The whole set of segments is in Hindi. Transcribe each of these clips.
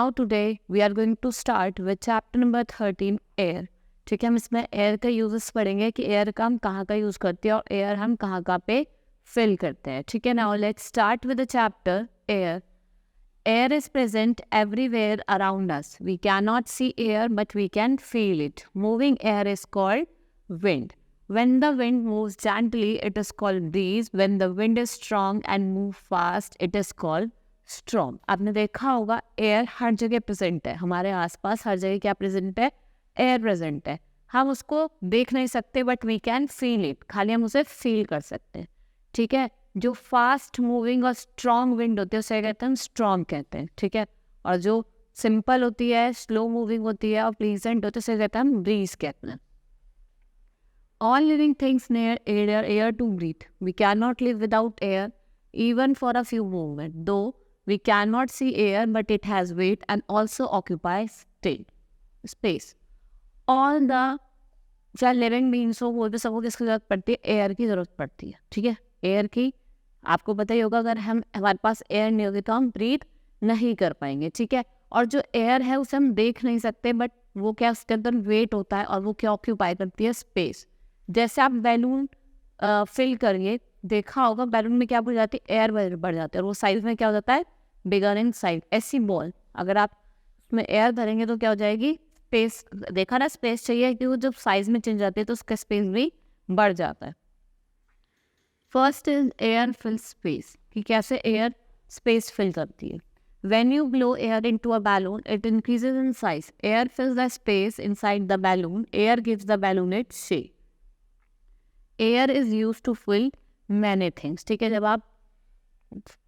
Now today we are going to start with chapter number 13 air. ठीक है, हम इसमें एयर का यूजेस पढ़ेंगे कि एयर का हम कहाँ का यूज़ करते हैं और एयर हम कहाँ कहाँ पे फिल करते हैं. ठीक है, now let's start with the chapter air. Air is present everywhere around us. We cannot see air, but we can feel it. Moving air is called wind. When the wind moves gently, it is called breeze. When the wind is strong and move fast, it is called storm. आपने देखा होगा एयर हर जगह प्रेजेंट है, हमारे आसपास हर जगह क्या प्रेजेंट है, एयर प्रेजेंट है. हम उसको देख नहीं सकते but we can feel it, खाली हम उसे फील कर सकते हैं. ठीक है, जो फास्ट मूविंग और स्ट्रॉन्ग विंड होती है उसे कहते हैं स्ट्रॉन्ग कहते हैं. ठीक है, और जो सिंपल होती है, स्लो मूविंग होती है और प्लीजेंट होती है उसे कहते हैं हम ब्रीज कहते हैं. All living things need air to breathe. We cannot live without air even for a few moments. Though we cannot see air, but it has weight and also occupies space. All the चाहे लिविंग बींग्स हो वो भी सबको किसकी जरूरत पड़ती है, एयर की ज़रूरत पड़ती है. ठीक है, एयर की आपको पता ही होगा, अगर हमारे पास एयर नहीं होगी तो हम ब्रीथ नहीं कर पाएंगे. ठीक है, और जो एयर है उसे हम देख नहीं सकते बट वो क्या, उसके अंदर वेट होता है और वो क्या ऑक्यूपाई करती है, स्पेस. जैसे आप बैलून फिल करिए, देखा होगा बैलून में क्या बढ़ जाती है, एयर बढ़ जाती है और वो साइज में क्या हो जाता है, बिगर इन साइज. ऐसी बॉल अगर आप उसमें एयर भरेंगे तो क्या हो जाएगी, स्पेस. देखा ना, स्पेस चाहिए कि वो जब साइज में चेंज जाती है तो उसका स्पेस भी बढ़ जाता है. First is air fill space, कि कैसे एयर स्पेस फिल करती है. When you blow air into a balloon, it increases in size. Air fills the space inside the balloon. Air gives the balloon its shape. Air is used to fill many things. ठीक है, जब आप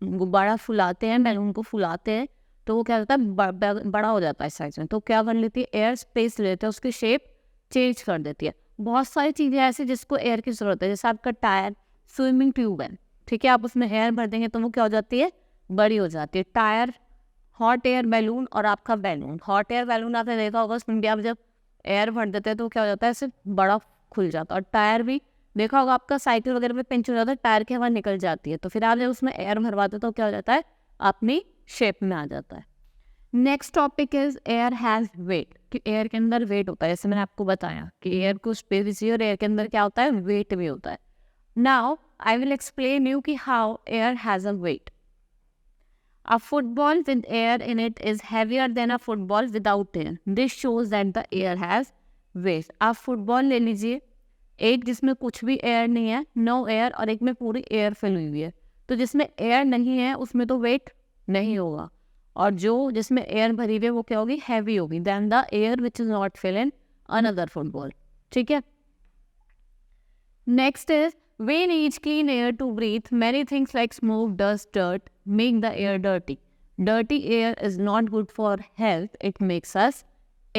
गुब्बारा फुलाते हैं, बैलून को फुलाते हैं तो वो क्या होता है, बड़ा हो जाता है साइज में. तो क्या कर लेती है, एयर स्पेस लेते हैं, उसकी शेप चेंज कर देती है. बहुत सारी चीज़ें ऐसी जिसको एयर की ज़रूरत है, जैसे आपका टायर, स्विमिंग ट्यूब है. ठीक है, आप उसमें एयर भर देंगे तो वो क्या हो जाती है, बड़ी हो जाती है. टायर, हॉट एयर बैलून और आपका बैलून. हॉट एयर बैलून आपने देखा होगा, उसमें भी आप जब एयर भर देते हैं तो क्या हो जाता है, ऐसे बड़ा खुल जाता है. और टायर भी देखा होगा, आपका साइकिल वगैरह में पिंच हो जाता है, टायर की हवा निकल जाती है, तो फिर आप जब उसमें एयर भरवाते तो क्या हो जाता है, अपनी शेप में आ जाता है. Next topic is air has wait, कि एयर के अंदर वेट होता है. जैसे मैंने आपको बताया कि एयर को स्पेस भी चाहिए और एयर के अंदर क्या होता है, वेट भी होता है. Now I will explain you कि how air has a weight. A football with air in it is heavier than a football without air. This shows that the air has weight. आप फुटबॉल ले लीजिए, एक जिसमें कुछ भी एयर नहीं है, नो एयर, और एक में पूरी एयर फिल हुई है. तो जिसमें एयर नहीं है उसमें तो वेट नहीं होगा, और जो जिसमें एयर भरी हुई है वो क्या होगी, हैवी होगी then the air which is not fill in another football. ठीक है, next is we need clean air to breathe. Many things like smoke, dust, dirt make the air dirty. Dirty air is not good for health. It makes us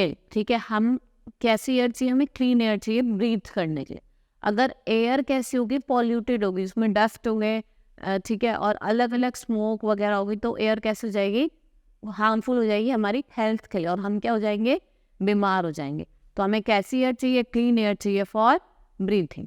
ill. ठीक है, हम कैसी एयर चाहिए, हमें क्लीन एयर चाहिए ब्रीथ करने के लिए. अगर एयर कैसी होगी, पॉल्यूटेड होगी, उसमें डस्ट हो गए, ठीक है, और अलग अलग स्मोक वगैरह होगी, तो एयर कैसे हो जाएगी, हार्मफुल हो जाएगी हमारी हेल्थ के लिए, और हम क्या हो जाएंगे, बीमार हो जाएंगे. तो हमें कैसी एयर चाहिए, क्लीन एयर चाहिए for breathing.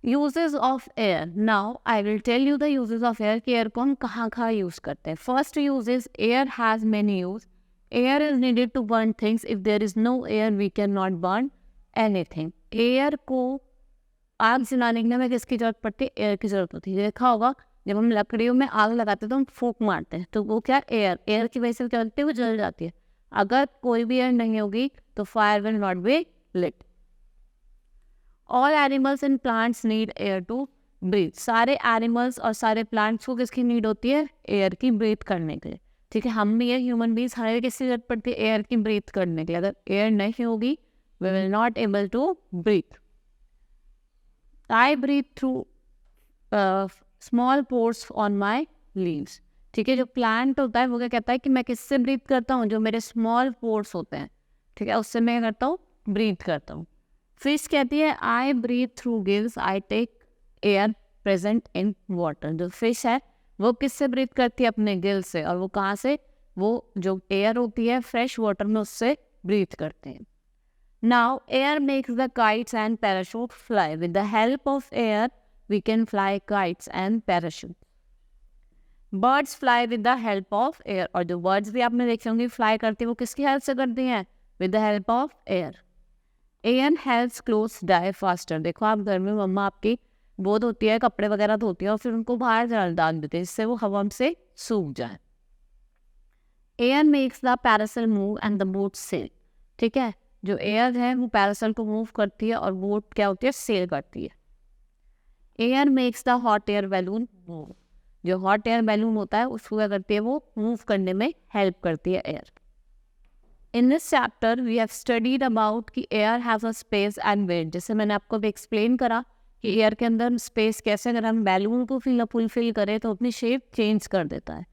Uses of air. Now I will tell you the uses of air, कि एयर को हम कहाँ कहाँ यूज करते हैं. First use is air has many use. Air is needed to burn things. If there is no air we can not burn anything. Air को आग जलाने के लिए हमें किसकी जरूरत पड़ती है, एयर की जरूरत होती है. देखा होगा जब हम लकड़ियों में आग लगाते हैं तो हम फूंक मारते हैं, तो वो क्या, एयर की वजह से क्या होती है, वो जल जाती है. अगर कोई भी एयर नहीं होगी तो fire will not be lit. All animals and plants need air to breathe. सारे एनिमल्स और सारे प्लांट्स को किसकी नीड होती है, एयर की ब्रीथ करने के लिए. ठीक है, हम भी है, ह्यूमन बींग्स, हमें किसकी जरूरत पड़ती है, एयर की ब्रीथ करने के लिए. अगर एयर नहीं होगी we will not able to breathe. I breathe through small pores on my leaves. ठीक है, जो प्लांट होता है वो क्या कहता है कि मैं किससे ब्रीथ करता हूँ, जो मेरे स्मॉल पोर्स होते हैं, ठीक है, उससे मैं करता हूँ, ब्रीथ करता हूँ. फिश कहती है I breathe through gills, I take air present in water. जो फिश है वो किससे ब्रीथ करती है, अपने गिल से, और वो कहाँ से, वो जो एयर होती है फ्रेश वाटर में उससे ब्रीथ करते हैं. Now air makes the kites and parachute fly. With the help of air we can fly kites and parachute. Birds fly with the help of air, और जो बर्ड्स भी आपने देखे होंगे फ्लाई करते हैं वो किसकी हेल्प से करती हैं? With the help of air. Air helps clothes dry faster. देखो आप घर में मम्मा आपकी बोध होती है, कपड़े वगैरह धोती है और फिर उनको बाहर डाल देते हैं जिससे वो हवा से सूख जाए। Air makes the parasail move and the boat sail. ठीक है, जो एयर है वो पैरासल को मूव करती है और बोट क्या होती है? सेल करती है। Air makes the hot air balloon move. जो हॉट एयर बैलून होता है उसको क्या करती है? वो मूव करने में हेल्प करती है air. In this chapter we have studied about कि air has a space and weight. जैसे मैंने आपको भी एक्सप्लेन करा कि एयर के अंदर स्पेस कैसे, अगर हम बैलून को फुलफिल करें तो अपनी शेप चेंज कर देता है।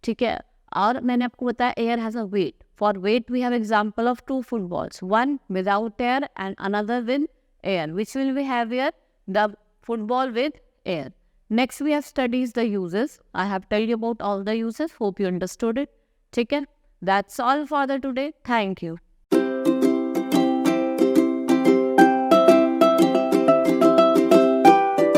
ठीक है, और मैंने आपको बताया air has a weight. For weight we have example of 2 footballs, one without air and another with air. Which will we have air? The football with air. Next we have studies the uses. I have told you about all the uses. Hope you understood it. ठीक है, that's all for the today. Thank you.